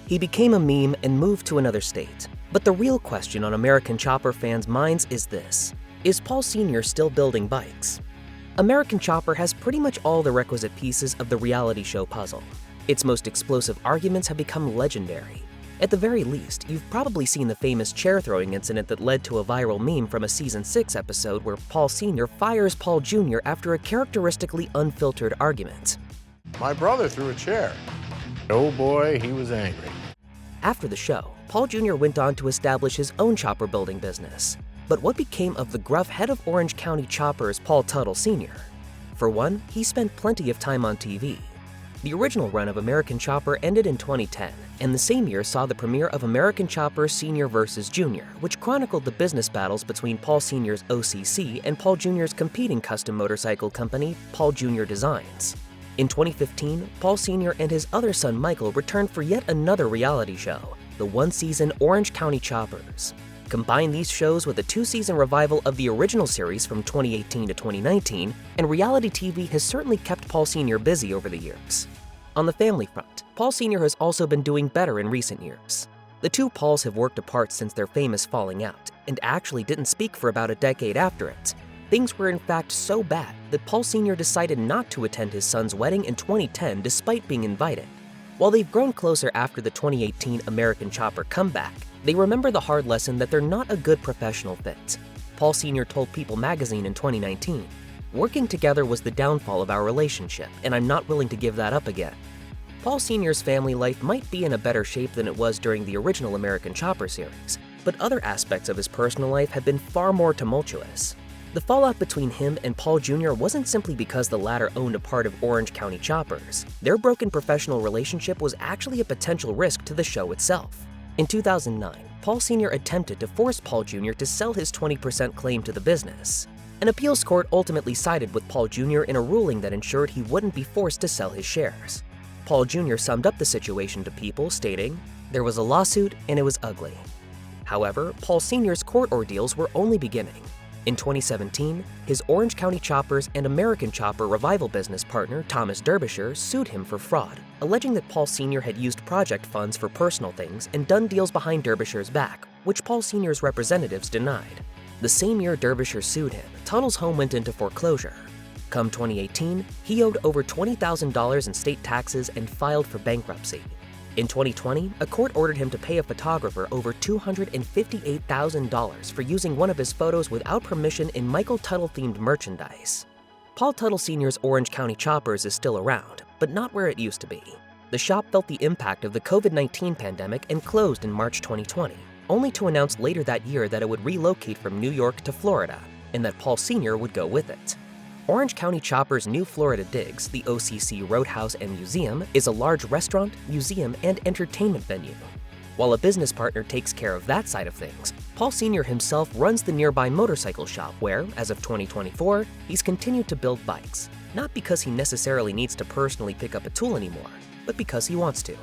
He became a meme and moved to another state. But the real question on American Chopper fans' minds is this: is Paul Sr. still building bikes? American Chopper has pretty much all the requisite pieces of the reality show puzzle. Its most explosive arguments have become legendary. At the very least, you've probably seen the famous chair-throwing incident that led to a viral meme from a Season 6 episode where Paul Sr. fires Paul Jr. after a characteristically unfiltered argument. My brother threw a chair. Oh boy, he was angry. After the show, Paul Jr. went on to establish his own chopper building business. But what became of the gruff head of Orange County Choppers, Paul Tuttle Sr.? For one, he spent plenty of time on TV. The original run of American Chopper ended in 2010, and the same year saw the premiere of American Chopper Sr. vs. Jr., which chronicled the business battles between Paul Sr.'s OCC and Paul Jr.'s competing custom motorcycle company, Paul Jr. Designs. In 2015, Paul Sr. and his other son Michael returned for yet another reality show, the one-season Orange County Choppers. Combine these shows with a two-season revival of the original series from 2018 to 2019, and reality TV has certainly kept Paul Sr. busy over the years. On the family front, Paul Sr. has also been doing better in recent years. The two Pauls have worked apart since their famous falling out, and actually didn't speak for about a decade after it. Things were in fact so bad that Paul Sr. decided not to attend his son's wedding in 2010 despite being invited. While they've grown closer after the 2018 American Chopper comeback, they remember the hard lesson that they're not a good professional fit. Paul Sr. told People magazine in 2019, "Working together was the downfall of our relationship, and I'm not willing to give that up again." Paul Sr.'s family life might be in a better shape than it was during the original American Chopper series, but other aspects of his personal life have been far more tumultuous. The fallout between him and Paul Jr. wasn't simply because the latter owned a part of Orange County Choppers. Their broken professional relationship was actually a potential risk to the show itself. In 2009, Paul Sr. attempted to force Paul Jr. to sell his 20% claim to the business. An appeals court ultimately sided with Paul Jr. in a ruling that ensured he wouldn't be forced to sell his shares. Paul Jr. summed up the situation to People, stating, "There was a lawsuit and it was ugly." However, Paul Sr.'s court ordeals were only beginning. In 2017, his Orange County Choppers and American Chopper revival business partner Thomas Derbyshire sued him for fraud, alleging that Paul Sr. had used project funds for personal things and done deals behind Derbyshire's back, which Paul Sr.'s representatives denied. The same year Derbyshire sued him, Tuttle's home went into foreclosure. Come 2018, he owed over $20,000 in state taxes and filed for bankruptcy. In 2020, a court ordered him to pay a photographer over $258,000 for using one of his photos without permission in Michael Tuttle-themed merchandise. Paul Tuttle Sr.'s Orange County Choppers is still around, but not where it used to be. The shop felt the impact of the COVID-19 pandemic and closed in March 2020, only to announce later that year that it would relocate from New York to Florida, and that Paul Sr. would go with it. Orange County Chopper's new Florida Digs, the OCC Roadhouse and Museum, is a large restaurant, museum, and entertainment venue. While a business partner takes care of that side of things, Paul Sr. himself runs the nearby motorcycle shop where, as of 2024, he's continued to build bikes, not because he necessarily needs to personally pick up a tool anymore, but because he wants to.